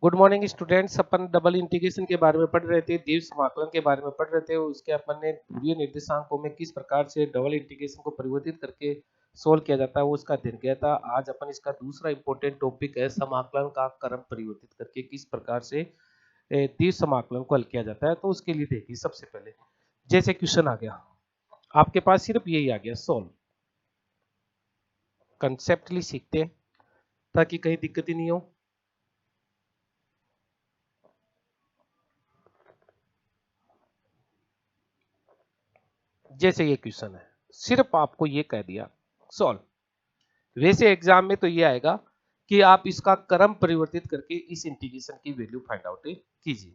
Good morning students. अपन double integration के बारे में पढ़ रहे थे, द्वीप समाकलन के बारे में पढ़ रहे थे। उसके अपन ने ध्रुवीय निर्देशांकों में किस प्रकार से डबल इंटीग्रेशन को परिवर्तित करके सोल्व किया जाता है वो उसका अध्ययन किया था। आज अपन इसका दूसरा इंपॉर्टेंट टॉपिक है समाकलन का क्रम परिवर्तित करके किस प्रकार से द्वीप समाकलन को हल किया जाता है। तो उसके लिए देखिए, सबसे पहले जैसे क्वेश्चन आ गया आपके पास, सिर्फ यही आ गया सोल्व, कंसेप्टली सीखते हैं ताकि कहीं दिक्कत ही नहीं हो। जैसे ये क्वेश्चन है, सिर्फ आपको ये कह दिया सॉल्व। वैसे एग्जाम में तो ये आएगा कि आप इसका क्रम परिवर्तित करके इस इंटीग्रेशन की वैल्यू फाइंड आउट कीजिए।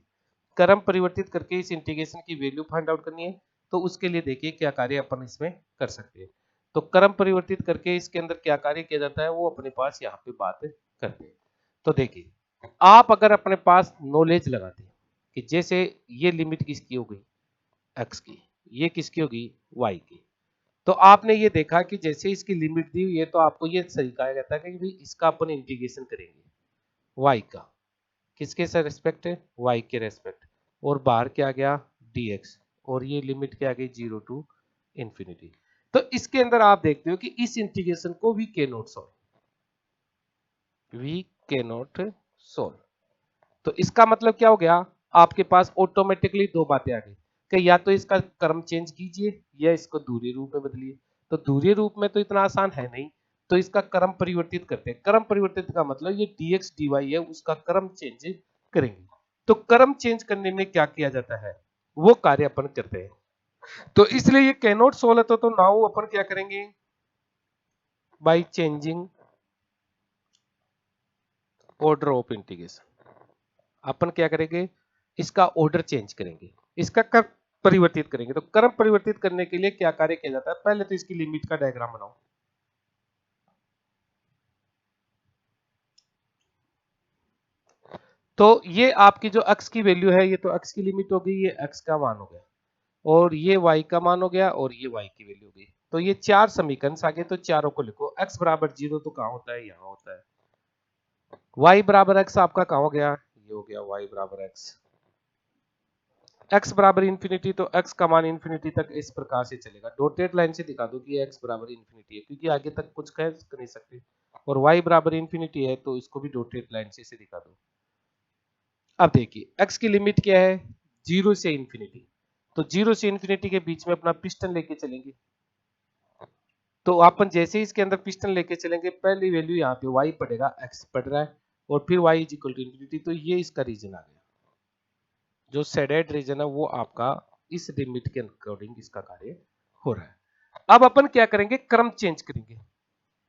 क्रम परिवर्तित करके इस इंटीग्रेशन की वैल्यू फाइंड आउट करनी है, तो उसके लिए देखिए क्या कार्य अपन इसमें कर सकते हैं। तो क्रम परिवर्तित करके इसके अंदर क्या कार्य किया जाता है वो अपने पास यहाँ पे बात करते हैं। तो देखिए, आप अगर अपने पास नॉलेज लगाते हैं कि जैसे ये लिमिट किसकी हो गई, एक्स की, ये किसकी होगी, वाई की। तो आपने ये देखा कि जैसे इसकी लिमिट दी हुई है तो आपको ये सही कहा जाता है कि भाई इसका अपन इंटीग्रेशन करेंगे y का, किसके से रेस्पेक्ट है, y के रेस्पेक्ट, और बाहर क्या आ गया dx, और ये लिमिट क्या आ गई 0 टू इंफिनिटी। तो इसके अंदर आप देखते हो कि इस इंटीग्रेशन को वी के नॉट सॉल्व, वी के नॉट सॉल्व। तो इसका मतलब क्या हो गया, आपके पास ऑटोमेटिकली दो बातें आ गई कि या तो इसका क्रम चेंज कीजिए या इसको दूसरे रूप में बदलिए। तो दूसरे रूप में तो इतना आसान है नहीं, तो इसका क्रम परिवर्तित करते हैं। क्रम परिवर्तित का मतलब ये dx dy है, उसका क्रम चेंज करेंगे। तो क्रम चेंज करने में क्या किया जाता है वो कार्य अपन करते हैं। तो इसलिए ये कैनॉट सोल्व है, तो नाउ अपन क्या करेंगे, by changing order of integration अपन क्या करेंगे, इसका ऑर्डर चेंज करेंगे, इसका क्रम परिवर्तित करेंगे। तो क्रम परिवर्तित करने के लिए क्या कार्य किया जाता है, पहले तो इसकी लिमिट का डायग्राम बनाओ। तो ये आपकी जो x की वैल्यू है, ये तो x की लिमिट हो गई, ये x का मान हो गया, और ये y का मान हो गया, और ये y की वैल्यू हो गई। तो ये चार समीकरण आ गए, तो चारों को लिखो। x बराबर 0 तो कहां होता है, यहाँ होता है। y बराबर x आपका कहां हो गया, ये हो गया y बराबर x। x बराबर इंफिनिटी, तो x का मान इंफिनिटी तक इस प्रकार से चलेगा। डॉटेड लाइन से दिखा दो कि x बराबर इंफिनिटी है, क्योंकि आगे तक कुछ कह नहीं सकते। और y बराबर इंफिनिटी है तो इसको भी डॉटेड लाइन से दिखा दो। अब देखिए x की लिमिट क्या है, 0 से इंफिनिटी। तो 0 से इंफिनिटी के बीच में अपना पिस्टन लेके चलेंगे। तो अपन जैसे ही इसके अंदर पिस्टन लेके चलेंगे, पहली वैल्यू यहाँ पे y पड़ेगा, x पड़ रहा है, और फिर y is equal to infinity. तो ये इसका रीजन आ गया, जो शेडेड रीजन है वो आपका इस लिमिट के अकॉर्डिंग इसका कार्य हो रहा है। अब अपन क्या करेंगे, क्रम चेंज करेंगे।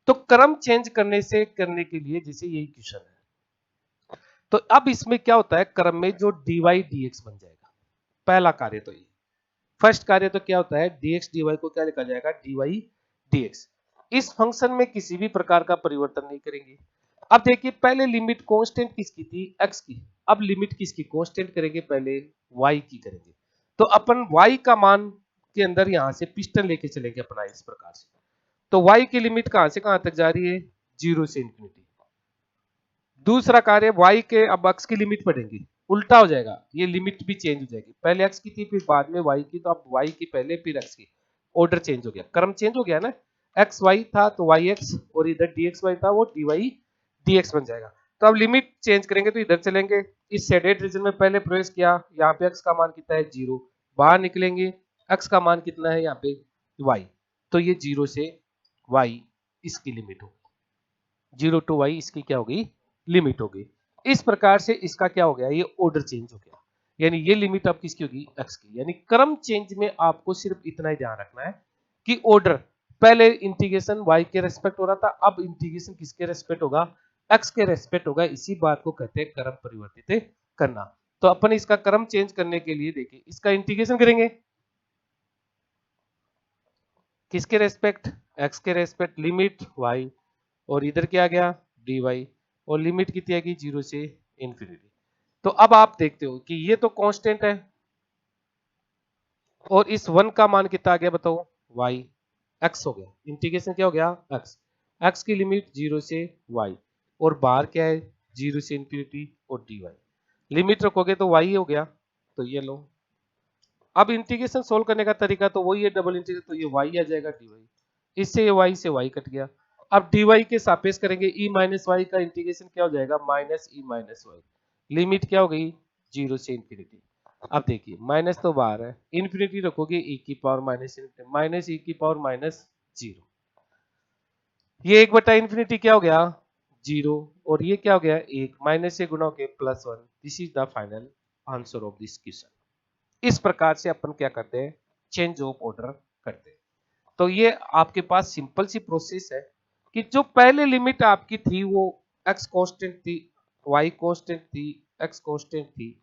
तो क्रम चेंज करने के लिए जैसे यही क्वेश्चन है, तो अब इसमें क्या होता है, क्रम में जो dy dx बन जाएगा। पहला कार्य तो ये, फर्स्ट कार्य तो क्या होता है, dx dy को क्या लिखा जाएगा, dy dx। इस फंक्शन में किसी भी प्रकार का परिवर्तन नहीं करेंगे। अब देखिए, पहले लिमिट कांस्टेंट किसकी थी, x की। अब लिमिट किसकी कांस्टेंट करेंगे, पहले y की करेंगे। तो अपन y का मान के अंदर यहां से पिस्टन लेके चलेंगे अपना इस प्रकार से। तो y की लिमिट कहां से कहां तक जा रही है, 0 से इंफिनिटी। दूसरा कार्य y के, अब x की लिमिट पढ़ेंगे, उल्टा हो जाएगा, ये लिमिट भी चेंज हो जाएगी। पहले x की थी फिर बाद में y की, तो अब y की पहले फिर x की, ऑर्डर चेंज हो गया, क्रम चेंज हो गया ना। एक्स वाई था तो वाई एक्स, और इधर डी एक्स वाई था वो डी वाई डी एक्स बन जाएगा। तो अब लिमिट चेंज करेंगे तो इधर चलेंगे, इस शेडेड रीजन में पहले प्रवेश किया, यहाँ पे x का मान कितना है 0, बाहर निकलेंगे, x का मान कितना है यहाँ पे y, तो ये 0 से y इसकी लिमिट होगी, 0 टू y इसकी क्या होगी, लिमिट होगी। इस प्रकार से इसका क्या हो गया, ये ऑर्डर चेंज हो गया, यानी ये लिमिट अब किसकी होगी, x की। यानी क्रम चेंज में आपको सिर्फ इतना ही ध्यान रखना है कि ऑर्डर, पहले इंटीग्रेशन y के रेस्पेक्ट हो रहा था, अब इंटीग्रेशन किसके रेस्पेक्ट होगा, x के रेस्पेक्ट होगा। इसी बात को कहते हैं क्रम परिवर्तित करना। तो अपन इसका क्रम चेंज करने के लिए देखिए, इसका इंटीग्रेशन करेंगे किसके रेस्पेक्ट, x के रेस्पेक्ट, लिमिट y, और इधर क्या आ गया dy, और लिमिट कितनी आएगी 0 से इंफिनिटी। तो अब आप देखते हो कि ये तो कांस्टेंट है, और इस 1 का मान कितना आ गया बताओ, y, x हो गया, इंटीग्रेशन क्या हो गया x, x की लिमिट 0 से y, और बाहर क्या है 0 से इन्फिनिटी और dy। लिमिट रखोगे तो y हो गया, तो ये लो। अब इंटीग्रेशन सोल्व करने का तरीका तो वही है, डबल इंटीग्रेशन, तो ये y आ जाएगा dy, इससे ये y से y कट गया। अब dy के सापेक्ष करेंगे, e माइनस y का इंटीग्रेशन क्या हो जाएगा, minus e minus y। Limit क्या हो गई, 0 से इन्फिनिटी। अब देखिए माइनस तो बाहर है, इन्फिनिटी रखोगे e की power minus infinity, minus e की पावर माइनस 0। ये 1/इन्फिनिटी क्या हो गया, 0, और ये क्या हो गया, 1, माइनस से गुणा होके +1। This is the final answer of this question. इस प्रकार से अपन क्या करते हैं, चेंज ऑफ ऑर्डर करते हैं। तो ये आपके पास सिंपल सी प्रोसेस है कि जो पहले लिमिट आपकी थी वो x कांस्टेंट थी, y कांस्टेंट थी, x कांस्टेंट थी।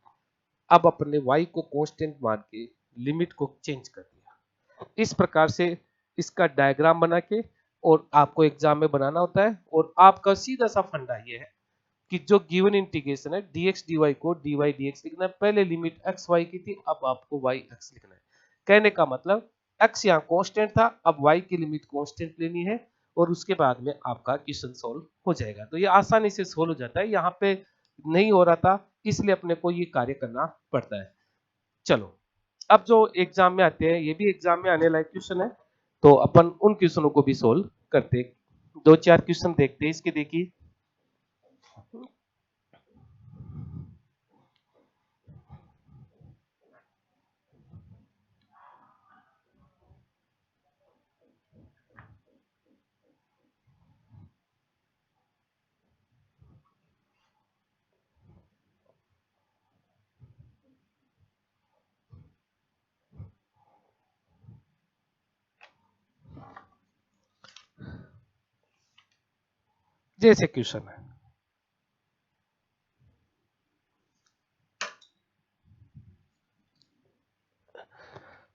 अब अपने y को कांस्टेंट मान के लिमिट को चेंज कर दिया। इस प्रकार से इसका डायग्राम बना के और आपको एग्जाम में बनाना होता है। और आपका सीधा सा फंडा ये है कि जो गिवन इंटीग्रेशन है dx dy को dy dx लिखना है। पहले लिमिट x y की थी, अब आपको y x लिखना है। कहने का मतलब x यहाँ कांस्टेंट था, अब y की लिमिट कांस्टेंट लेनी है और उसके बाद में आपका क्वेश्चन सॉल्व हो जाएगा। तो ये आसानी से सॉल्व हो जाता है, यहाँ पे नहीं हो रहा था इसलिए अपने को ये कार्य करना पड़ता है। चलो अब जो एग्जाम में आते हैं, ये भी एग्जाम में आने लायक क्वेश्चन है, तो अपन उन क्वेश्चनों को भी सोल्व करते। 2-4 क्वेश्चन देखते हैं इसके। देखिए जैसे क्वेश्चन है,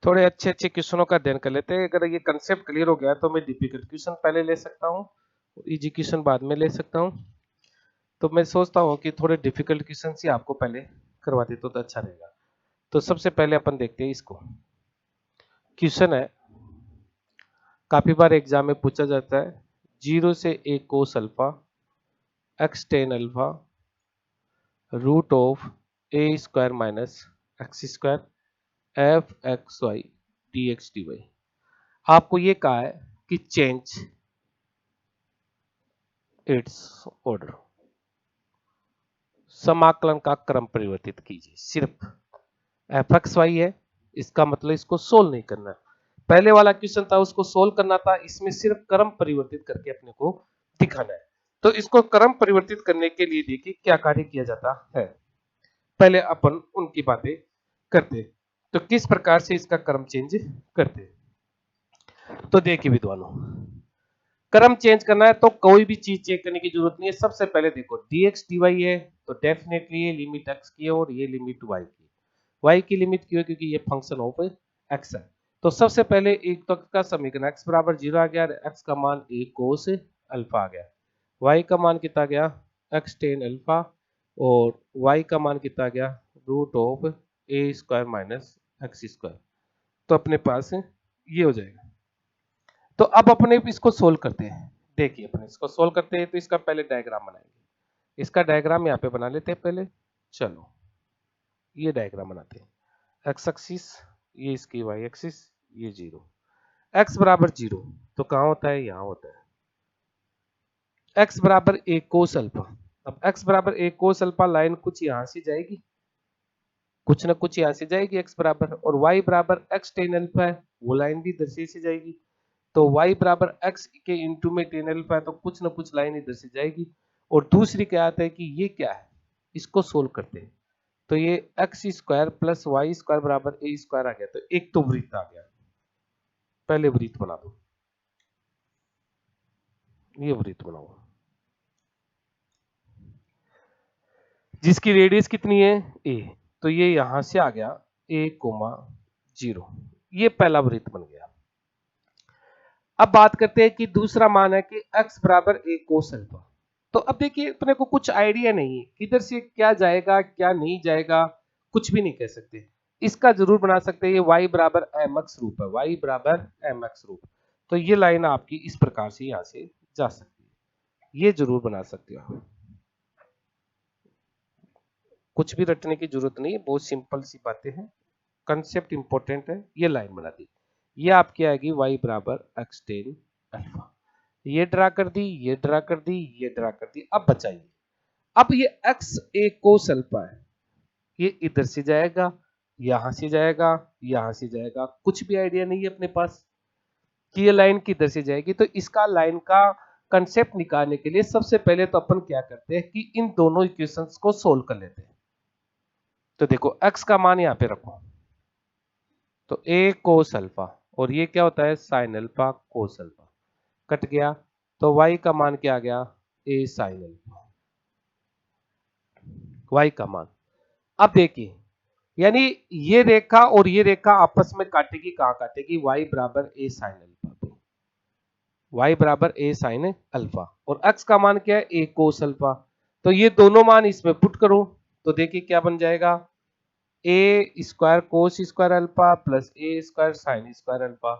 थोड़े अच्छे अच्छे क्वेश्चनों का अध्ययन कर लेते हैं। अगर ये कंसेप्ट क्लियर हो गया तो मैं डिफिकल्ट क्वेश्चन पहले ले सकता हूँ, इजी क्वेश्चन बाद में ले सकता हूँ। तो मैं सोचता हूँ कि थोड़े डिफिकल्ट क्वेश्चन ही आपको पहले करवा दे तो अच्छा रहेगा। तो सबसे पहले अपन देखते हैं इसको। क्वेश्चन है, काफी बार एग्जाम में पूछा जाता है, 0 से a cos alpha x tan alpha root of a square minus x square f x y d x d y. आपको ये कहा है कि चेंज इट्स ऑर्डर, समाकलन का क्रम परिवर्तित कीजिए। सिर्फ एफ एक्स वाई है, इसका मतलब इसको सोल्व नहीं करना। पहले वाला क्वेश्चन था उसको सोल्व करना था, इसमें सिर्फ क्रम परिवर्तित करके अपने को दिखाना है। तो इसको क्रम परिवर्तित करने के लिए देखिए क्या कार्य किया जाता है। पहले अपन उनकी बातें करते, तो किस प्रकार से इसका क्रम चेंज करते। तो देखिए विद्वानों, क्रम चेंज करना है तो कोई भी चीज चेक करने की जरूरत नहीं है। सबसे पहले देखो dx dy है तो डेफिनेटली ये लिमिट x की है और ये लिमिट y की। y की लिमिट क्यों है, क्योंकि ये फंक्शन ऑफ x है। तो सबसे पहले एक तो का समीकरण x बराबर 0 आ गया, x का मान a कोस अल्फा आ गया, y का मान कितना गया x tan अल्फा, और y का मान कितना गया root of a square minus x square. तो अपने पास ये हो जाएगा। तो अब अपने इसको सोल्व करते हैं। देखिए अपने इसको सोल्व करते हैं तो इसका पहले डायग्राम बनाएंगे। इसका डायग्राम यहाँ पे बना लेते हैं पहले। चलो ये डायग्राम बनाते हैं। एक्स एक्सिस ये इसकी वाई एक्सिस, ये 0, एक्स बराबर 0 तो कहाँ होता है, यहाँ होता है। एक्स बराबर a कोस अल्फा, अब एक्स बराबर a कोस अल्फा लाइन कुछ यहाँ से जाएगी, कुछ ना कुछ यहाँ से जाएगी एक्स बराबर, और y बराबर x tan अल्फा है वो लाइन भी इधर से जाएगी। तो y बराबर x के इंटू में tan अल्फा है तो कुछ ना कुछ लाइन इधर से जाएगी। और दूसरी क्या आता है कि ये क्या है, इसको सोल्व करते हैं। तो ये x square plus y square बराबर ए स्क्वायर आ गया, तो एक तो वृत्त आ गया। पहले वृत्त बना दो, ये वृत्त बनाओ जिसकी रेडियस कितनी है a, तो ये यहां से आ गया a,0, ये पहला वृत्त बन गया। अब बात करते हैं कि दूसरा मान है कि x बराबर a कोस अल्फा। तो अब देखिए अपने को कुछ आइडिया नहीं है किधर से क्या जाएगा क्या नहीं जाएगा, कुछ भी नहीं कह सकते। इसका जरूर बना सकते हैं, ये y बराबर mx रूप है, y बराबर mx रूप। तो ये लाइन आपकी इस प्रकार से यहां से जा सकती है, ये जरूर बना सकते हो। कुछ भी रटने की जरूरत नहीं है, बहुत सिंपल सी बातें हैं, कंसेप्ट इंपॉर्टेंट है। ये लाइन बना दी, ये आपकी आएगी y बराबर x टेन अल्फा। ये ड्रा कर दी, ये ड्रा कर दी, ये ड्रा कर दी। अब बचाइए, अब ये x एक कोस अल्फा है, ये इधर से जाएगा, यहां से जाएगा, यहां से जाएगा। कुछ भी आइडिया नहीं है अपने पास कि ये लाइन किधर से जाएगी। तो इसका लाइन का कंसेप्ट निकालने के लिए सबसे पहले तो अपन क्या करते हैं कि इन दोनों इक्वेशंस को सोल्व कर लेते हैं। तो देखो x का मान यहां पे रखो, तो a कोस अल्फा, और ये क्या होता है sine alpha cos alpha, cut गया। तो y का मान क्या आ गया, a साइन अल्फा, y का मान। अब देखिए, यानी ये रेखा और ये रेखा आपस में काटेगी, कहां काटेगी, y बराबर a साइन अल्फा पे, y बराबर a साइन अल्फा, और x का मान क्या है, a कोस अल्फा। तो ये दोनों मान इसमें पुट करो, तो देखिए क्या बन जाएगा, a square cos square alpha plus a square sine square alpha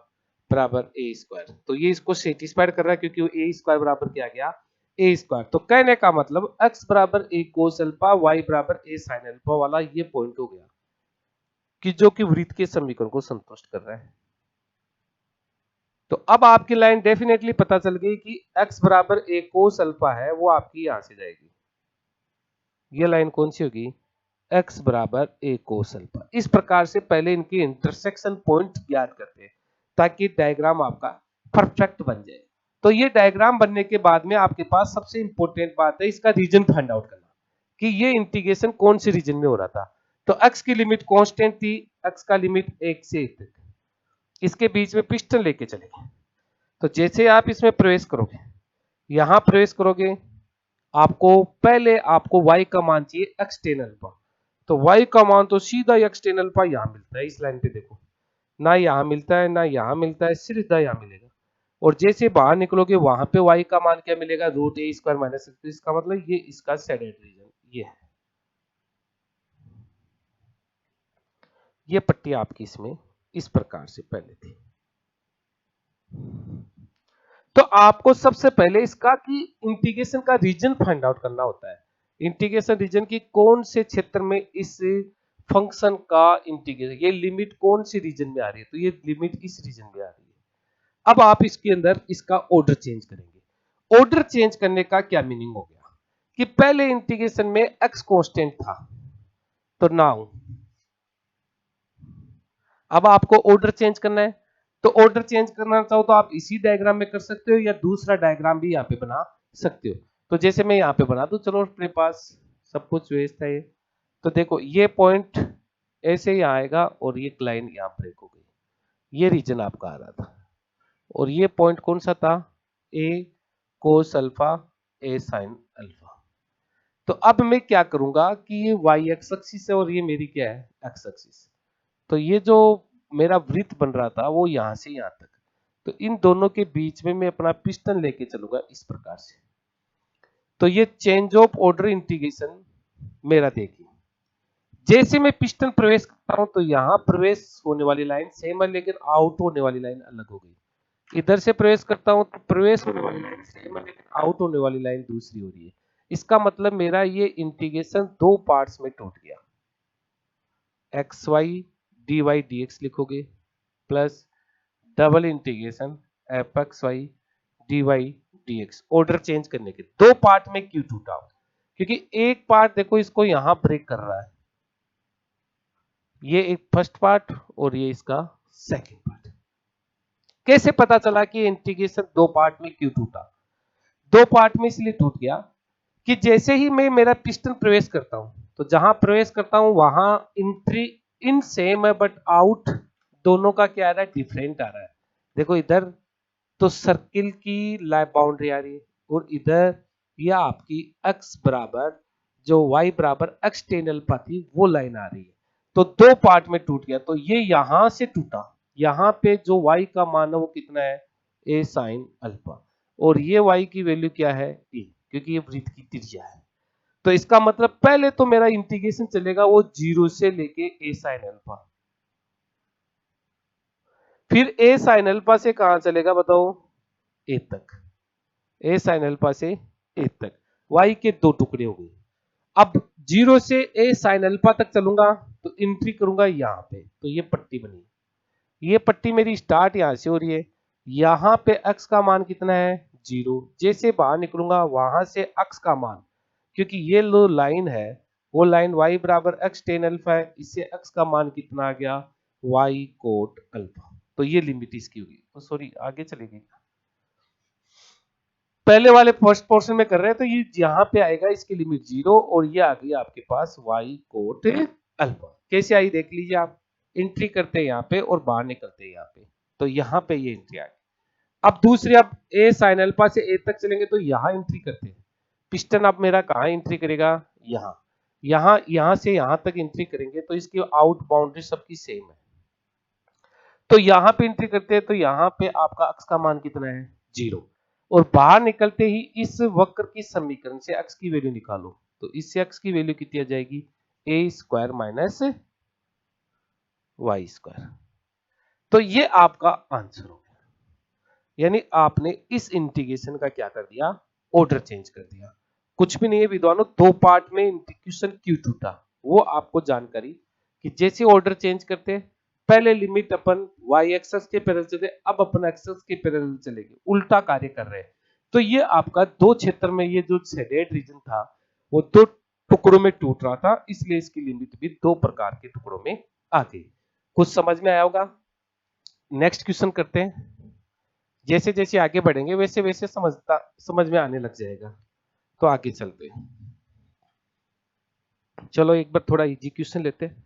बराबर a स्क्वायर। तो ये इसको सेटिस्फाइड कर रहा है, क्योंकि a स्क्वायर बराबर क्या आ गया, a स्क्वायर। तो कहने का मतलब x बराबर a कोस अल्फा, y बराबर a साइन अल्फा वाला ये पॉइंट हो गया कि जो कि वृत्त के समीकरण को संतुष्ट कर रहा है। तो अब आपकी लाइन डेफिनेटली पता चल गई कि x बराबर a कोस अल्फा है, वो आपकी यहां से जाएगी। ये लाइन कौन सी होगी, x बराबर a कोस अल्फा। इस प्रकार से पहले इनके इंटरसेक्शन पॉइंट ज्ञात करते हैं ताकि डायग्राम आपका परफेक्ट बन जाए। तो ये डायग्राम बनने के बाद में आपके पास सबसे इंपॉर्टेंट बात है इसका रीजन फाइंड आउट करना, कि ये इंटीग्रेशन कौन से रीजन में हो रहा था। तो x की लिमिट कांस्टेंट थी, x का लिमिट 1 से 1 तक, इसके बीच में पिस्टन लेके चलेंगे। तो जैसे आप इसमें प्रवेश करोगे, यहां प्रवेश करोगे, आपको पहले आपको y का मान चाहिए x टेन अल्फा। तो y का मान तो सीधा x टेन अल्फा यहां मिलता है, इस लाइन पे देखो, ना यहां मिलता है ना यहां मिलता है, सीधा यहां मिलेगा। और जैसे बाहर निकलोगे वहां पे y का मान क्या मिलेगा, root a square minus x. इसका मतलब ये इसका शेडेड रीजन ये है, ये पट्टी आपकी इसमें इस प्रकार से पहले थी। तो आपको सबसे पहले इसका कि इंटीग्रेशन का रीजन फाइंड आउट करना होता है। इंटीग्रेशन रीजन की कौन से क्षेत्र में इस फंक्शन का इंटीग्रेशन, ये लिमिट कौन सी रीजन में आ रही है, तो ये लिमिट इस रीजन में आ रही है। अब आप इसके अंदर इसका ऑर्डर चेंज करेंगे। ऑर्डर चेंज करने का क्या मीनिंग हो गया कि पहले इंटीग्रेशन में x कांस्टेंट था, तो नाउ अब आपको ऑर्डर चेंज करना है। तो ऑर्डर चेंज करना चाहो तो आप इसी डायग्राम में कर सकते हो या दूसरा डायग्राम भी यहाँ पे बना सकते हो। तो जैसे मैं यहाँ पे बना दूं, चलो अपने पास सब कुछ व्यवस्था है। तो देखो ये पॉइंट ऐसे ही आएगा और ये लाइन यहाँ ब्रेक हो गई, ये रीजन आपका आ रहा था। और ये पॉइंट कौन सा था, a cos alpha a sine alpha. तो अब मैं क्या करूंगा कि ये y एक्स एक्सिस है और ये मेरी क्या है x एक्सिस। तो ये जो मेरा वृत्त बन रहा था वो यहां से यहां तक, तो इन दोनों के बीच में मैं अपना पिस्टन लेके चलूंगा इस प्रकार से। तो ये चेंज ऑफ ऑर्डर इंटीग्रेशन मेरा देखिए, जैसे मैं पिस्टन प्रवेश करता हूं तो यहां प्रवेश होने वाली लाइन सेम है, लेकिन आउट होने वाली लाइन अलग हो गई। इधर से प्रवेश करता हूं तो प्रवेश होने वाली लाइन सेम है, लेकिन आउट होने वाली लाइन दूसरी हो रही है। इसका मतलब मेरा ये इंटीग्रेशन दो पार्ट्स में टूट गया। X y d y d x लिखोगे plus double integration f x y d y d x. Order change करने के दो पार्ट में क्यों टूटा हो, क्योंकि एक पार्ट देखो इसको यहां ब्रेक कर रहा है, ये एक फर्स्ट पार्ट और ये इसका सेकंड पार्ट। कैसे पता चला कि इंटीग्रेशन दो पार्ट में क्यों टूटा, दो पार्ट में इसलिए टूट गया कि जैसे ही मैं मेरा पिस्टन प्रवेश करता हूं, तो जहां प्रवेश करता हूं वहां एंट्री इन सेम है बट आउट दोनों का क्या आ रहा है, डिफरेंट आ रहा है। देखो इधर तो सर्किल की लाइन बाउंड्री आ रही है और इधर यह आपकी x बराबर जो y बराबर x टेन अल्फा थी वो लाइन आ रही है। तो दो पार्ट में टूट गया, तो ये यहां से टूटा, यहां पे जो y का मान है वो कितना है, a साइन अल्फा, और ये y की वैल्यू क्या है a, क्योंकि ये वृत्त की त्रिज्या है। तो इसका मतलब पहले तो मेरा इंटीग्रेशन चलेगा वो 0 से लेके a साइन अल्फा, फिर a साइन अल्फा से कहां चलेगा बताओ, a तक, a साइन अल्फा से a तक। y के दो टुकड़े हो गए। अब 0 से a sin अल्फा तक चलूंगा तो एंट्री करूंगा यहाँ पे, तो ये पट्टी बनी, ये पट्टी मेरी स्टार्ट यहां से हो रही है, यहाँ पे x का मान कितना है 0, जैसे बाहर निकलूंगा वहां से x का मान, क्योंकि ये लो लाइन है वो लाइन y बराबर x टेन अल्फा है, इससे x का मान कितना आ गया y कोट अल्फा, तो ये लिमिट इसकी होगी। तो सॉरी आगे चलेगी, पहले वाले फर्स्ट पोर्शन में कर रहे हैं तो ये यहाँ पे आएगा इसकी लिमिट 0 और ये आ गई आपके पास y कोट अल्फा। कैसे आई देख लीजिए आप, एंट्री करते हैं यहाँ पे और बाहर निकलते हैं यहाँ पे, तो यहाँ पे ये एंट्री आ गई। अब दूसरी, अब a sin अल्फा से a तक चलेंगे तो यहाँ एंट्री करते हैं, पिस्टन अब मेरा कहाँ एंट्री करेगा, यहाँ, यहाँ से यहाँ तक एंट्री करेंगे तो इसकी आउट बाउंड्री सबकी सेम है, तो यहाँ पे एंट्री करते हैं तो यहाँ पे आपका x का मान कितना है 0, और बाहर निकलते ही इस वक्र की समीकरण से x की वैल्यू निकालो, तो इससे x की वैल्यू कितनी आ जाएगी a square minus y square, तो ये आपका आंसर हो गया। यानी आपने इस इंटीग्रेशन का क्या कर दिया, ऑर्डर चेंज कर दिया, कुछ भी नहीं है विद्वानों, दो पार्ट में इंटीग्रेशन क्यों टूटा वो आपको जानकारी, कि जैसे ऑर्डर चेंज करते हैं, पहले लिमिट अपन y एक्सेस के पैरेलल चले, अब अपन एक्सेस के पैरेलल चलेंगे, उल्टा कार्य कर रहे हैं। तो ये आपका दो क्षेत्र में ये जो शेडेड रीजन था वो दो टुकड़ों में टूट रहा था, इसलिए इसकी लिमिट भी दो प्रकार के टुकड़ों में आ गई। कुछ समझ में आया होगा। नेक्स्ट क्वेश्चन करते हैं, जैसे जैसे आगे बढ़ेंगे वैसे वैसे समझ में आने लग जाएगा, तो आगे चलते हैं। चलो एक बार थोड़ा इजी क्वेश्चन लेते हैं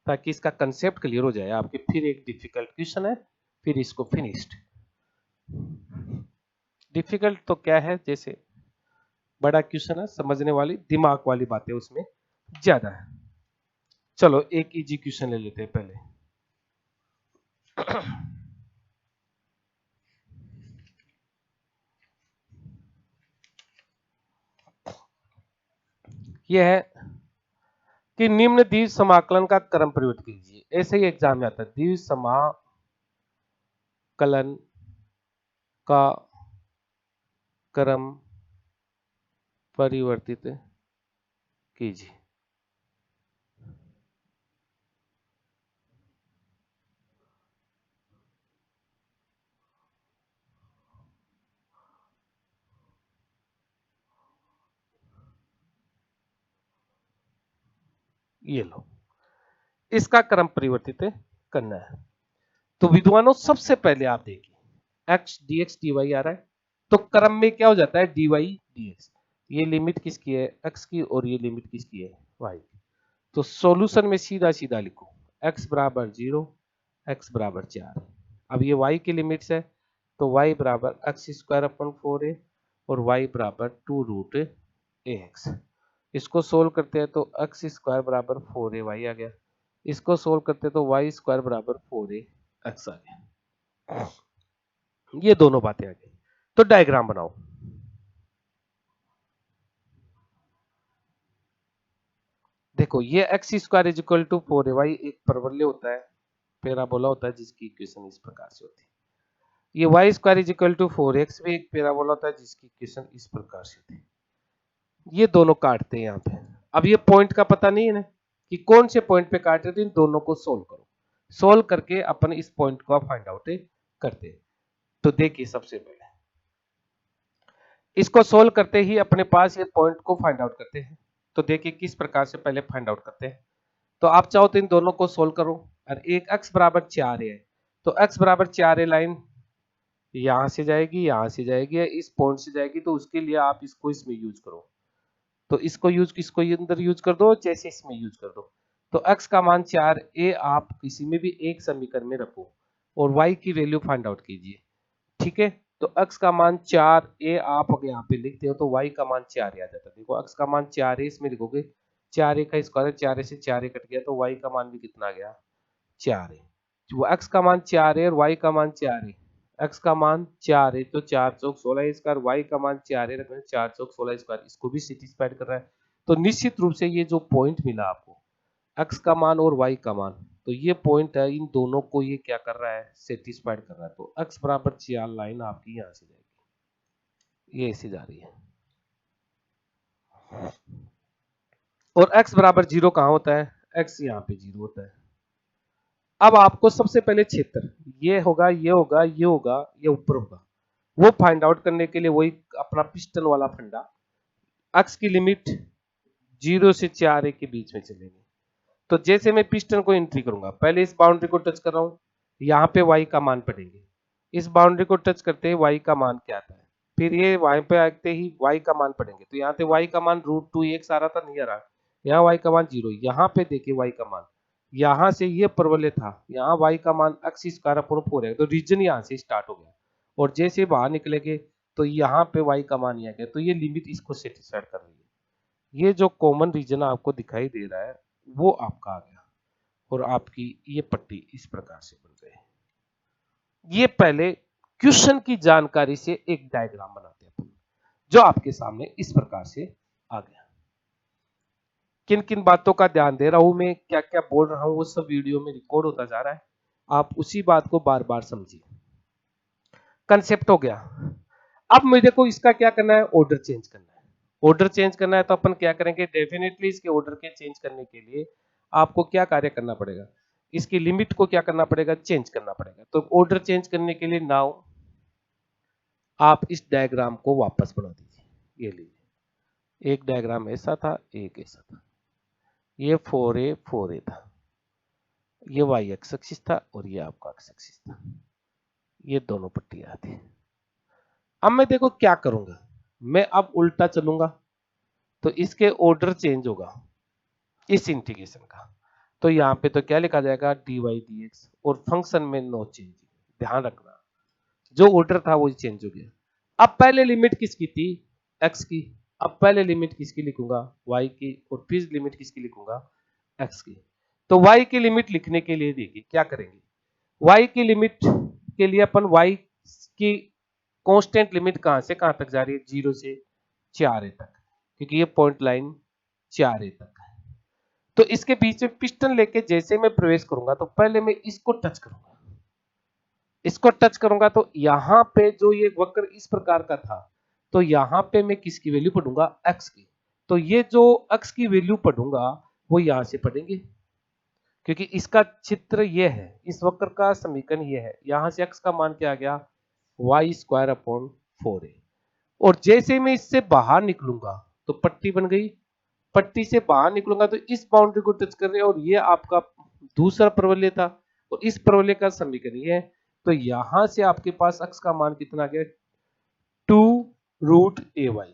ताकि इसका कंसेप्ट क्लियर हो जाए आपके, फिर एक डिफिकल्ट क्वेश्चन है, फिर इसको फिनिश्ड। डिफिकल्ट तो क्या है, जैसे बड़ा क्वेश्चन है, समझने वाली दिमाग वाली बातें उसमें ज्यादा है। चलो एक इजी क्वेश्चन ले लेते हैं पहले। यह है कि निम्न द्विज समाकलन का क्रम परिवर्तित कीजिए, ऐसे ही एग्जाम में आता है, द्विज समाकलन का क्रम परिवर्तित कीजिए। ये लो, इसका क्रम परिवर्तित करना है। तो विद्वानों सबसे पहले आप देखिए x dx dy आ रहा है, तो क्रम में क्या हो जाता है dy dx, ये लिमिट किसकी है x की और ये लिमिट किसकी है y की। तो सॉल्यूशन में सीधा सीधा लिखो x बराबर 0, x बराबर 4, अब ये y की लिमिट्स है तो y बराबर x स्क्वायर अपन 4a और y बराबर 2 रूट ax। इसको सोल्व करते हैं तो x स्क्वायर बराबर 4ay आ गया, इसको सोल्व करते हैं तो y स्क्वायर बराबर 4ax आ गया। ये दोनों बातें आ गई, तो डायग्राम बनाओ। देखो ये x square is equal to 4ay एक परवलय होता है, पैराबोला होता है जिसकी इक्वेशन इस प्रकार से होती है। ये y square is equal to 4x भी एक पैराबोला होता है जिसकी इक्वेशन इस प्रकार से होती है। ये दोनों काटते हैं यहाँ पे, अब ये पॉइंट का पता नहीं है ना कि कौन से पॉइंट पे काट रहे, तो इन दोनों को सोल्व करो, सोल्व करके अपन इस पॉइंट को फाइंड आउट करते हैं। तो देखिए सबसे पहले इसको सोल्व करते ही अपने पास ये पॉइंट को फाइंड आउट करते हैं, तो देखिए किस प्रकार से पहले फाइंड आउट करते हैं। तो आप चाहो तो इन दोनों को सोल्व करो, और एक x बराबर 4 है तो x बराबर 4 है लाइन यहां से जाएगी, यहां से जाएगी, इस पॉइंट से जाएगी, तो उसके लिए आप इसको इसमें यूज करो, तो इसको अंदर यूज कर दो, जैसे इसमें यूज कर दो। तो x का मान 4 a आप किसी में भी एक समीकरण में रखो और y की वैल्यू फाइंड आउट कीजिए, ठीक है। तो x का मान 4 a आप अगर यहाँ पे लिखते हो तो y का मान 4 आ जाता है। देखो x का मान 4 है, इसमें लिखोगे 4 a का स्क्वायर है, 4 a से 4 a कट गया तो y का मान भी कितना आ गया 4 है। वो x का मान 4 है और y का मान 4 है, x का मान 4 है तो 4 चौक 16 स्क्वायर, y का मान 4 है रखना 4 चौक 16 स्क्वायर, इसको भी सेटिस्फाइड कर रहा है। तो निश्चित रूप से ये जो पॉइंट मिला आपको x का मान और y का मान, तो ये पॉइंट है, इन दोनों को ये क्या कर रहा है सेटिस्फाइड कर रहा है। तो x बराबर 4 लाइन आपकी यहां से जाएगी, ये ऐसे जा रही है। और x बराबर 0 कहाँ होता है, x यहाँ पे 0 होता है। अब आपको सबसे पहले क्षेत्र ये होगा, ये होगा, ये होगा, ये ऊपर होगा, वो फाइंड आउट करने के लिए वही अपना पिस्टन वाला फंडा, x की लिमिट 0 से 4a के बीच में चलेगी। तो जैसे मैं पिस्टन को एंट्री करूंगा, पहले इस बाउंड्री को टच कर रहा हूं, यहाँ पे y का मान पड़ेंगे, इस बाउंड्री को टच करते ही y का मान क्या आता है, फिर ये y पे आते ही y का मान पड़ेंगे, तो यहाँ से y का मान √2x आ रहा था, नहीं आ रहा, यहाँ y का मान 0, यहाँ पे देखिए y का मान, यहाँ से ये परवलय था, यहाँ y का मान x²/4 है, तो रीजन यहाँ से स्टार्ट हो गया, और जैसे बाहर निकलेंगे तो यहाँ पे y का मान ही आ गया, तो ये लिमिट इसको सेटिस्फाइड कर रही है। ये जो कॉमन रीजन आपको दिखाई दे रहा है वो आपका आ गया, और आपकी ये पट्टी इस प्रकार से बन गई। ये पहले क्वेश्चन की जानकारी से एक डायग्राम बनाते हैं जो आपके सामने इस प्रकार से आ गया। किन किन बातों का ध्यान दे रहा हूं मैं, क्या क्या बोल रहा हूं, वो सब वीडियो में रिकॉर्ड होता जा रहा है, आप उसी बात को बार बार समझिए। कंसेप्ट हो गया। अब मेरे को इसका क्या करना है, ऑर्डर चेंज करना है। ऑर्डर चेंज करना है तो अपन क्या करेंगे, डेफिनेटली इसके ऑर्डर के चेंज करने के लिए आपको क्या कार्य करना पड़ेगा, इसकी लिमिट को क्या करना पड़ेगा, चेंज करना पड़ेगा। तो ऑर्डर चेंज करने के लिए नाउ आप इस डायग्राम को वापस बना दीजिए। ये लीजिए, एक डायग्राम ऐसा था, एक ऐसा था, ये 4a था, ये y एक्स एक्सिस था और ये आपका x एक्सिस था, ये दोनों पट्टियां थी। अब मैं देखो क्या करूंगा, मैं अब उल्टा चलूंगा तो इसके ऑर्डर चेंज होगा इस इंटीग्रेशन का, तो यहाँ पे तो क्या लिखा जाएगा, dy dx, और फंक्शन में नो चेंज। ध्यान रखना जो ऑर्डर था वो चेंज हो गया। अब पहले लिमिट किसकी थी, x की, अब पहले लिमिट किसकी लिखूंगा, y की, और फिर लिमिट किसकी लिखूंगा, x की। तो y की लिमिट लिखने के लिए देखिए क्या करेंगे, y की लिमिट के लिए अपन y की कांस्टेंट लिमिट कहां से कहां तक जा रही है, 0 से 4a तक, क्योंकि ये पॉइंट लाइन 4a तक है। तो इसके बीच में पिस्टन लेके जैसे मैं प्रवेश करूंगा तो पहले मैं इसको टच करूंगा, इसको टच करूंगा तो यहां पे जो ये वक्र इस प्रकार का था, तो यहां पे मैं किसकी वैल्यू पढ़ूंगा, x की। तो ये जो x की वैल्यू पढ़ूंगा वो यहां से पढ़ेंगे, क्योंकि इसका चित्र ये है, इस वक्र का समीकरण ये है, यहां से x का मान क्या आ गया, y²/4a। और जैसे मैं इससे बाहर निकलूंगा तो पट्टी बन गई, पट्टी से बाहर निकलूंगा तो इस बाउंड्री को टच कर रहे हैं, और ये आपका दूसरा परवलय था, और इस परवलय का समीकरण ये है। तो यहां से आपके पास x का मान कितना आ गया, 2√ay,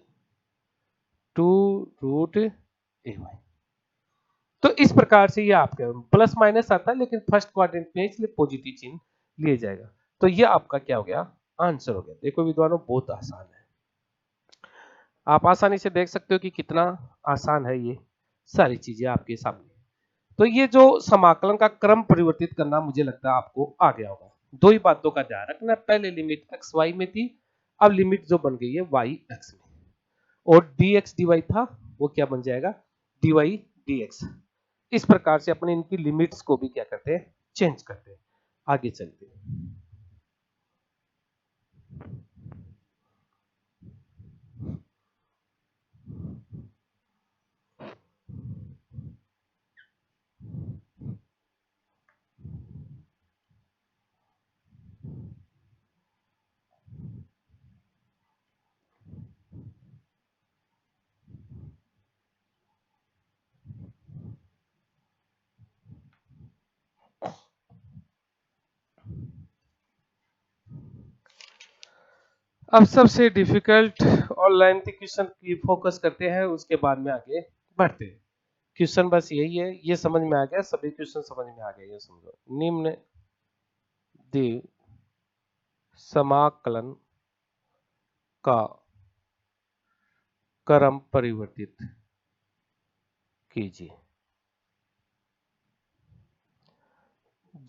2√ay। तो इस प्रकार से ये आपका प्लस माइनस आता है, लेकिन फर्स्ट क्वाड्रेंट में इसलिए पॉजिटिव चिन्ह लिए जाएगा। तो ये आपका क्या हो गया, आंसर हो गया। देखो विद्वानों बहुत आसान है, आप आसानी से देख सकते हो कि कितना आसान है, ये सारी चीजें आपके सामने। तो ये जो समाकलन का क्रम परिवर्तित करना, मुझे लगता है आपको आ गया होगा। दो ही बातों का ध्यान रखना, पहले लिमिट एक्स वाई में थी, अब लिमिट जो बन गई है वाई एक्स में, और dx dy था वो क्या बन जाएगा, dy dx। इस प्रकार से अपने इनकी लिमिट्स को भी क्या करते हैं, चेंज करते हैं। आगे चलते हैं। अब सबसे डिफिकल्ट और लेंथी क्वेश्चन की फोकस करते हैं, उसके बाद में आगे बढ़ते हैं। क्वेश्चन बस यही है, ये समझ में आ गया, सभी क्वेश्चन समझ में आ गए, ये समझो। निम्न द्विव समाकलन का क्रम परिवर्तित कीजिए।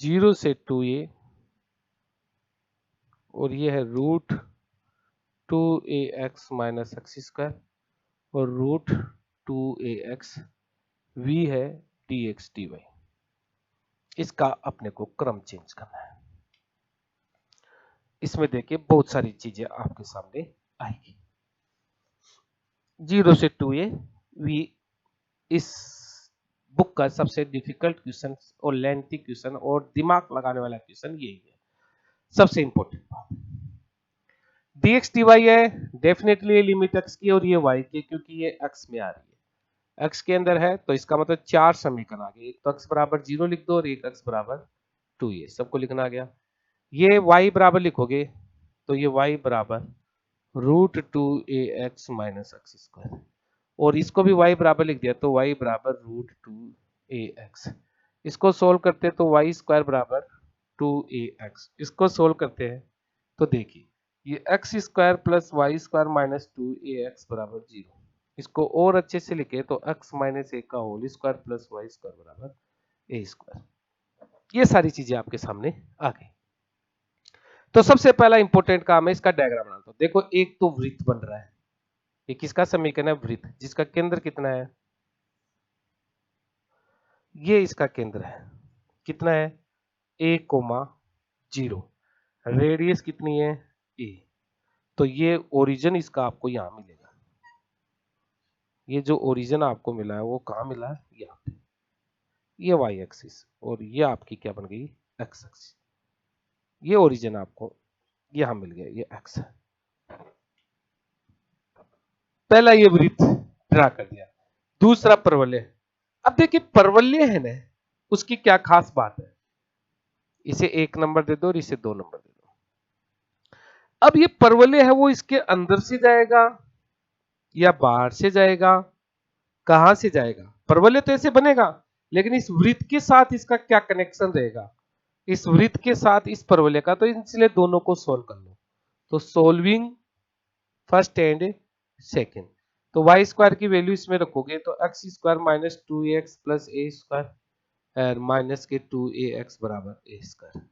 0 से 2a, और ये है √2ax माइनस एक्स स्क्वायर, और √2ax, v है dx dy। इसका अपने को क्रम चेंज करना है। इसमें देखिए बहुत सारी चीजें आपके सामने आएगी। 0 से 2a v इस बुक का सबसे डिफिकल्ट क्वेश्चन और लेंथी क्वेश्चन और दिमाग लगाने वाला क्वेश्चन यही है, सबसे इंपॉर्टेंट बात। dx dy है डेफिनेटली ये लिमिट x की और ये y की, क्योंकि ये x में आ रही है, x के अंदर है, तो इसका मतलब चार समीकरण आ गए। एक तो x बराबर 0 लिख दो और एक x बराबर 2, ये सबको लिखना आ गया। ये y बराबर लिखोगे तो ये y बराबर √2ax माइनस एक्स स्क्वायर, और इसको भी y बराबर लिख दिया तो y बराबर √2ax। इसको सोल्व करते हैं तो y स्क्वायर बराबर 2ax। इसको सोल्व करते हैं तो देखिए ये x square plus y square minus 2ax बराबर 0। इसको और अच्छे से लिखे तो x माइनस ए का whole square plus y square बराबर ए स्क्वायर। ये सारी चीजें आपके सामने आ गई। तो सबसे पहला इंपॉर्टेंट काम है इसका डायग्राम बनाना। तो देखो एक तो वृत्त बन रहा है, ये किसका समीकरण है, वृत्त, जिसका केंद्र कितना है, ये इसका केंद्र है, कितना है a,0, रेडियस कितनी है a। तो ये ओरिजिन इसका आपको यहां मिलेगा, ये जो ओरिजिन आपको मिला है वो कहां मिला है, यहाँ पे, ये y एक्सिस और ये आपकी क्या बन गई x एक्सिस। ये ओरिजिन आपको यहां मिल गया, ये x है। पहला ये वृत्त ड्रा कर दिया। दूसरा परवलय। अब देखिए परवलय है ना, उसकी क्या खास बात है, इसे 1 नंबर दे दो और इसे 2 नंबर दे दो। अब ये परवलय है वो इसके अंदर से जाएगा या बाहर से जाएगा, कहां से जाएगा, परवलय तो ऐसे बनेगा, लेकिन इस वृत्त के साथ इसका क्या कनेक्शन रहेगा, इस वृत्त के साथ इस परवलय का, तो इसलिए दोनों को सोल्व कर लो। तो सोल्विंग फर्स्ट एंड सेकेंड, तो वाई स्क्वायर की वैल्यू इसमें रखोगे तो x square minus 2ax plus a square minus के 2ax बराबर ए स्क्वायर।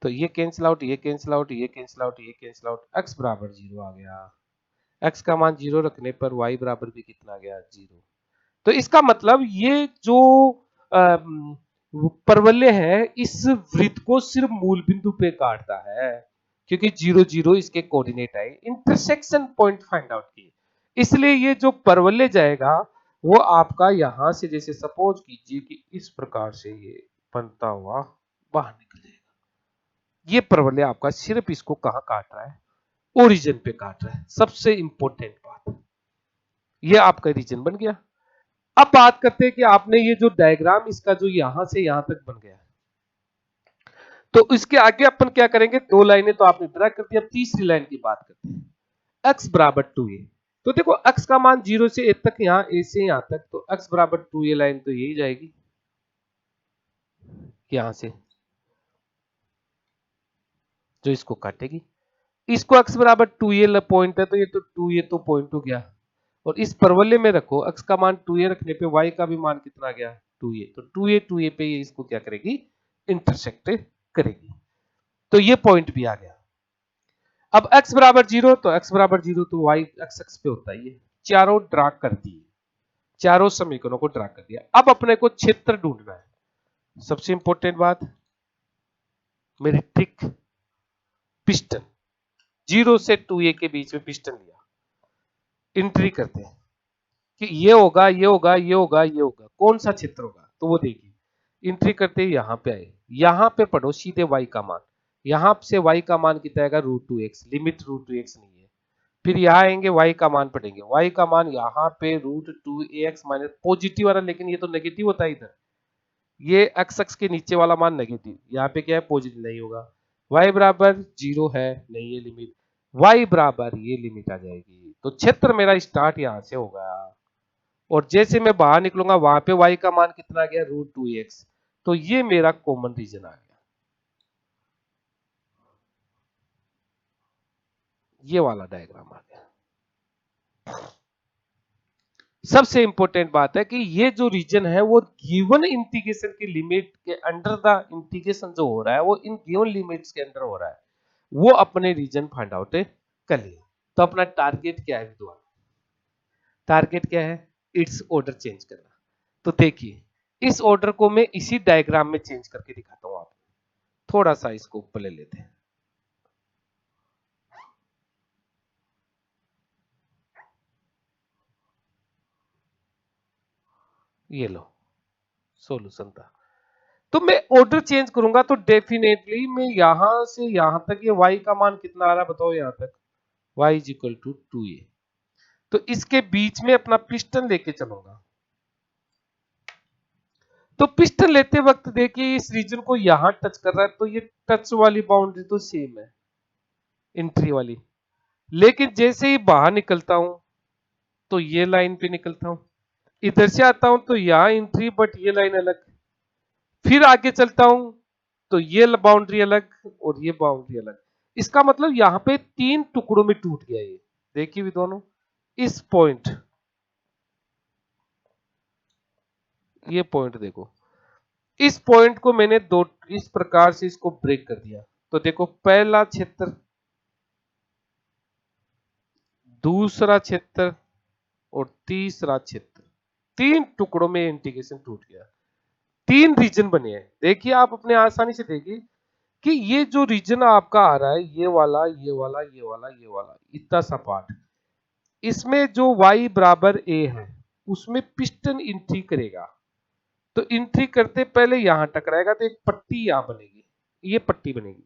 तो ये कैंसिल आउट, ये कैंसिल आउट, ये कैंसिल आउट, ये कैंसिल आउट, x बराबर 0 आ गया। x का मान 0 रखने पर y बराबर भी कितना आ गया 0। तो इसका मतलब ये जो परवलय है इस वृत्त को सिर्फ मूल बिंदु पे काटता है, क्योंकि 0 0 इसके कोऑर्डिनेट आए, इंटरसेक्शन पॉइंट फाइंड आउट किए, इसलिए ये जो परवलय जाएगा वो आपका यहां से, जैसे सपोज कीजिए कि इस प्रकार से ये बनता हुआ बाहर निकलेगा। ये परवलय आपका सिर्फ इसको कहां काट रहा है, ओरिजिन पे काट रहा है, सबसे इंपॉर्टेंट बात। ये आपका रीजन बन गया। अब बात करते हैं कि आपने ये जो डायग्राम इसका जो यहां से यहां तक बन गया, तो इसके आगे अपन क्या करेंगे, 2 लाइनें तो आपने ड्रा कर दी, अब तीसरी लाइन की बात करते हैं। x बराबर 2a, तो देखो x का मान 0 से a तक, यहां a से यहां तक, तो x बराबर 2a लाइन तो यही जाएगी यहां से, जो इसको काटेगी। इसको x बराबर 2a पॉइंट है, तो ये तो 2a तो पॉइंट हो गया, और इस परवलय में रखो x का मान 2a रखने पे y का भी मान कितना आ गया 2a, तो 2a पे ये इसको क्या करेगी, इंटरसेक्ट करेगी, तो ये पॉइंट भी आ गया। अब x बराबर 0, तो x बराबर 0 तो y x एक्स पे होता है, ये चारों ड्रा कर दिए, चारों समीकरणों को ड्रा कर दिया। अब अपने को क्षेत्र ढूंढना है, सबसे इंपॉर्टेंट बात मेरी ट्रिक, पिस्टन 0 से 2a के बीच में पिस्टन लिया, एंट्री करते हैं कि ये होगा, ये होगा, ये होगा, ये होगा, कौन सा क्षेत्र होगा, तो वो देखिए एंट्री करते ही यहां पे आए, यहां पे पढ़ो सीधे y का मान, यहां से y का मान कितना आएगा √2x, लिमिट √2x नहीं है। फिर यहाँ आएंगे y का मान पढ़ेंगे, y का मान यहाँ पे √2ax माइनस पॉजिटिव वाला, लेकिन ये तो नेगेटिव होता है इधर, ये x एक्स के नीचे वाला मान नेगेटिव, यहाँ पे क्या है पॉजिटिव, नहीं होगा। y बराबर 0 है, नहीं है लिमिट, y बराबर ये लिमिट आ जाएगी, तो क्षेत्र मेरा स्टार्ट यहाँ से होगा, और जैसे मैं बाहर निकलूंगा वहां पे y का मान कितना आ गया √2x, तो ये मेरा कॉमन रीजन आ गया। ये वाला डायग्राम आ गया। सबसे इंपॉर्टेंट बात है कि ये जो रीजन है वो गिवन इंटीग्रेशन की लिमिट के अंडर द इंटीग्रेशन जो हो रहा है वो इन गिवन लिमिट्स के अंदर हो रहा है, वो अपने रीजन फाइंड आउट कर लिया। तो अपना टारगेट क्या है विद्वान, टारगेट क्या है, इट्स ऑर्डर चेंज करना। तो देखिए इस ऑर्डर को मैं इसी डायग्राम में चेंज करके दिखाता हूं आपको, थोड़ा सा इसको ऊपर ले लेते हैं। ये लो सॉल्यूशन था। तो मैं ऑर्डर चेंज करूंगा तो डेफिनेटली मैं यहां से यहां तक ये y का मान कितना आ रहा है बताओ, यहां तक y is equal to 2a। तो इसके बीच में अपना पिस्टन लेके चलूंगा। तो पिस्टन लेते वक्त देखिए इस रीजन को यहां टच कर रहा है, तो ये टच वाली बाउंड्री तो सेम है एंट्री वाली, लेकिन जैसे ही बाहर निकलता हूं तो ये लाइन पे निकलता हूं, इधर से आता हूं तो यहां एंट्री बट ये लाइन अलग, फिर आगे चलता हूं तो ये बाउंड्री अलग और ये बाउंड्री अलग। इसका मतलब यहां पे 3 टुकड़ों में टूट गया ये। देखिए भी दोनों इस पॉइंट, ये पॉइंट देखो, इस पॉइंट को मैंने दो इस प्रकार से इसको ब्रेक कर दिया। तो देखो पहला क्षेत्र, दूसरा क्षेत्र और तीसरा क्षेत्र, 3 टुकड़ों में इंटीग्रेशन टूट गया। 3 रीजन बने हैं। देखिए आप अपने आसानी से देखिए कि ये जो रीजन आपका आ रहा है, ये वाला ये वाला ये वाला ये वाला इतना सा पार्ट, इसमें जो y बराबर a है उसमें पिस्टन एंट्री करेगा। तो एंट्री करते पहले यहां टकराएगा तो एक पट्टी यहां बनेगी, ये पट्टी बनेगी।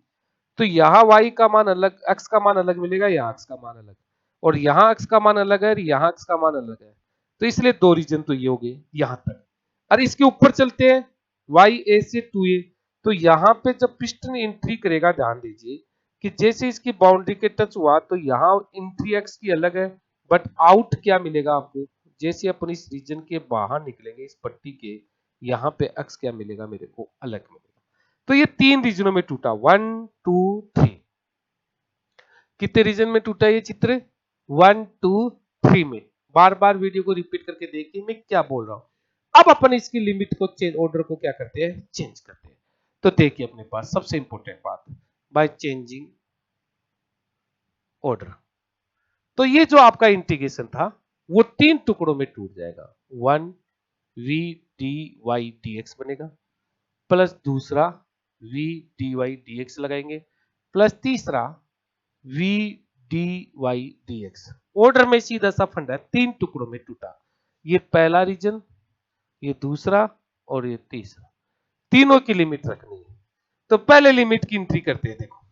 तो यहां y का मान अलग, x का मान अलग मिलेगा, यहाँ x का मान अलग, और यहाँ x का मान अलग है और यहाँ x का मान अलग है। तो इसलिए 2 रीजन तो ये हो गए यहां तक। और इसके ऊपर चलते हैं y a से 2a। तो यहां पे जब पिस्टन एंट्री करेगा, ध्यान दीजिए कि जैसे इसकी बाउंड्री के टच हुआ तो यहाँ एंट्री x की अलग है, बट आउट क्या मिलेगा आपको, जैसे अपन इस रीजन के बाहर निकलेंगे इस पट्टी के, यहाँ पे x क्या मिलेगा मेरे को, अलग मिलेगा। तो ये 3 रीजनों में टूटा, 1 2 3। कितने रीजन में टूटा ये चित्र, 1 2 3 में। बार बार वीडियो को रिपीट करके देखिए मैं क्या बोल रहा हूं। अब अपन इसकी लिमिट को चेंज, ऑर्डर को क्या करते हैं, चेंज करते हैं। तो देखिए अपने पास सबसे इंपॉर्टेंट बात, बाय चेंजिंग ऑर्डर, तो ये जो आपका इंटीग्रेशन था वो 3 टुकड़ों में टूट जाएगा। 1 v dy dx बनेगा, प्लस दूसरा v dy dx लगाएंगे, प्लस तीसरा v dy dx। ऑर्डर में सीधा सा फंडा है, 3 टुकड़ों में टूटा। ये पहला रीजन, ये दूसरा और ये तीसरा, तीनों की लिमिट रखनी है। तो पहले लिमिट की एंट्री करते हैं। देखो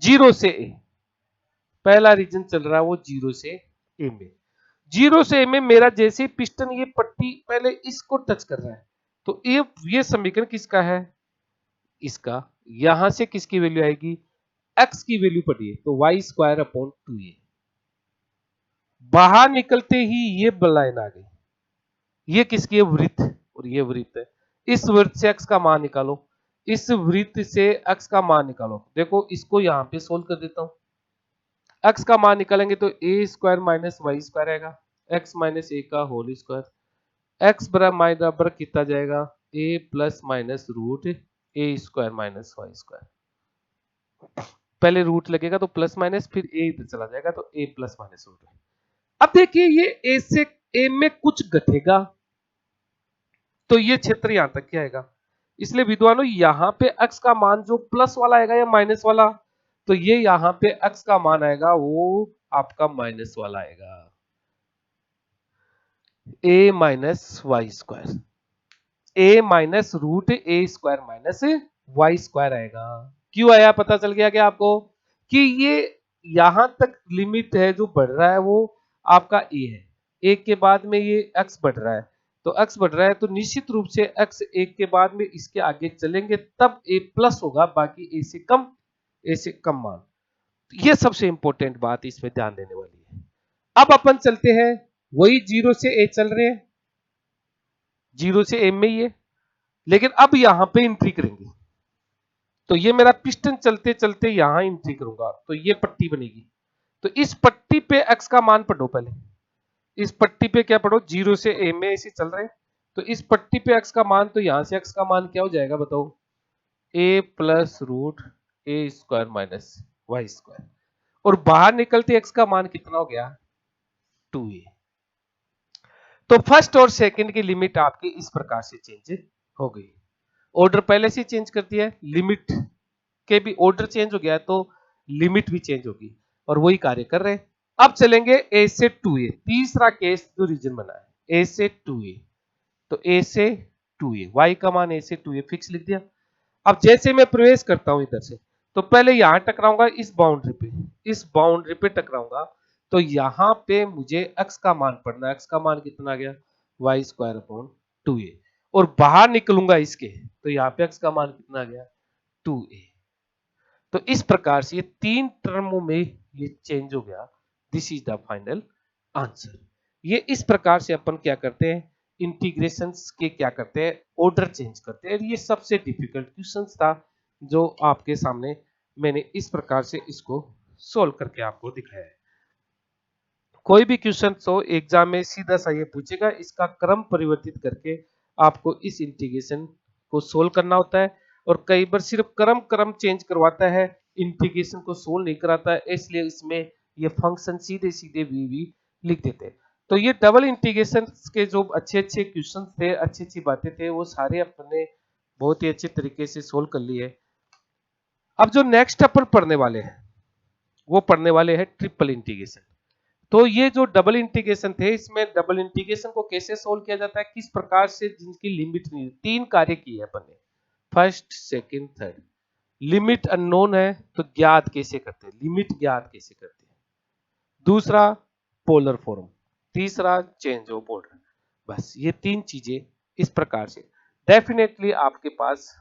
0 से a, पहला रीजन चल रहा है वो 0 से a में। 0 से a में मेरा जैसे पिस्टन ये पट्टी पहले इसको टच कर रहा है, तो ये समीकरण किसका है, इसका। यहां से किसकी वैल्यू आएगी, x की वैल्यू पड़ी है, तो y स्क्वायर अपॉन 2a। बाहर निकलते ही ये लाइन आ गई, ये किसकी है, वृत्त, और ये वृत्त है। इस वृत्त से x का मान निकालो, इस वृत्त से x का मान निकालो। देखो इसको यहां पे सोल्व कर देता हूं। x का मान निकालेंगे तो a square minus y square आएगा, x माइनस ए का होल स्क्वायर। x बराबर कितना जाएगा, a plus minus root a square minus y square. पहले रूट लगेगा तो प्लस माइनस, फिर a इधर चला जाएगा तो a प्लस माइनस रूट। अब देखिए ये a से a में कुछ घटेगा तो ये क्षेत्र यहां तक क्या आएगा। इसलिए विद्वानों यहां पे x का मान जो प्लस वाला आएगा या माइनस वाला, तो ये यहां पे x का मान आएगा वो आपका माइनस वाला आएगा, a minus y square, a minus root a square minus y square आएगा। क्यों आया पता चल गया क्या आपको, कि ये यहां तक लिमिट है जो बढ़ रहा है वो आपका a है, एक के बाद में ये x बढ़ रहा है, तो x बढ़ रहा है तो निश्चित रूप से x एक के बाद में इसके आगे चलेंगे तब a प्लस होगा, बाकी a से कम मान। ये सबसे इंपॉर्टेंट बात इसमें ध्यान देने वाली है। अब अपन चलते हैं, वही 0 से a चल रहे हैं, 0 से a में ही है, लेकिन अब यहां पे एंट्री करेंगे। तो ये मेरा पिस्टन चलते चलते यहां एंट्री करूंगा तो ये पट्टी बनेगी। तो इस पट्टी पे x का मान पढ़ो, पहले इस पट्टी पे क्या पढ़ो, 0 से a में ऐसे चल रहे हैं, तो इस पट्टी पे x का मान, तो यहां से x का मान क्या हो जाएगा बताओ, a plus root a square minus y square, और बाहर निकलते x का मान कितना हो गया, 2a। तो फर्स्ट और सेकंड की लिमिट आपकी इस प्रकार से चेंज हो गई। ऑर्डर पहले से चेंज कर दिया है, लिमिट के भी ऑर्डर चेंज हो गया है तो लिमिट भी चेंज होगी, और वही कार्य कर रहे हैं। अब चलेंगे a से 2a, तीसरा केस जो रीजन बना है a से 2a। तो a से 2a, y का मान a से 2a फिक्स लिख दिया। अब जैसे मैं प्रवेश करता हूं इधर से, तो पहले यहां टकराऊंगा इस बाउंड्री पे टकराऊंगा, तो यहां पे मुझे x का मान पढ़ना है। x का मान कितना आ गया, वाई स्क्वायर अपॉन 2a, और बाहर निकलूंगा इसके, तो यहाँ पे x का मान कितना आ गया, 2a। तो इस प्रकार से ये 3 टर्मों में ये चेंज हो गया। This is the final answer. ये इस प्रकार से अपन क्या करते हैं, इंटीग्रेशंस के क्या करते हैं, ऑर्डर चेंज करते हैं। ये सबसे डिफिकल्ट क्वेश्चंस था जो आपके सामने मैंने इस प्रकार से इसको सोल्व करके आपको दिखाया है। कोई भी क्वेश्चन तो एग्जाम में सीधा सा ये पूछेगा, इसका क्रम परिवर्तित करके आपको इस इंटीग्रेशन को सोल्व करना होता है, और कई बार सिर्फ क्रम चेंज करवाता है, इंटीग्रेशन को सोल्व नहीं कराता है, इसलिए इसमें ये फंक्शन सीधे सीधे वी लिख देते हैं। तो ये डबल इंटीग्रेशन के जो अच्छे अच्छे क्वेश्चन थे, अच्छी अच्छी बातें थे, वो सारे अपने बहुत ही अच्छे तरीके से सोल्व कर लिए। अब जो नेक्स्ट अपन पढ़ने वाले हैं, वो पढ़ने वाले हैं ट्रिपल इंटीग्रेशन। तो ये जो डबल इंटीग्रेशन थे, इसमें डबल इंटीग्रेशन को कैसे सोल्व किया जाता है, किस प्रकार से, जिनकी लिमिट नहीं, 3 कार्य किए अपन ने, first second third. Limit unknown है तो ज्ञात कैसे करते हैं, लिमिट ज्ञात कैसे करते हैं। दूसरा पोलर फॉर्म, तीसरा चेंज ऑफ ऑर्डर। बस ये 3 चीजें इस प्रकार से डेफिनेटली आपके पास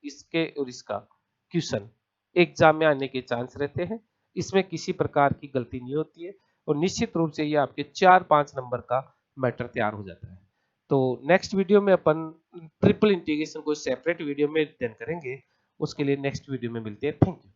इसके और इसका क्वेश्चन एग्जाम में आने के चांस रहते हैं। इसमें किसी प्रकार की गलती नहीं होती है, और निश्चित रूप से ये आपके 4-5 नंबर का मैटर तैयार हो जाता है। तो नेक्स्ट वीडियो में अपन ट्रिपल इंटीग्रेशन को सेपरेट वीडियो में अध्ययन करेंगे। उसके लिए नेक्स्ट वीडियो में मिलते हैं। Thank you.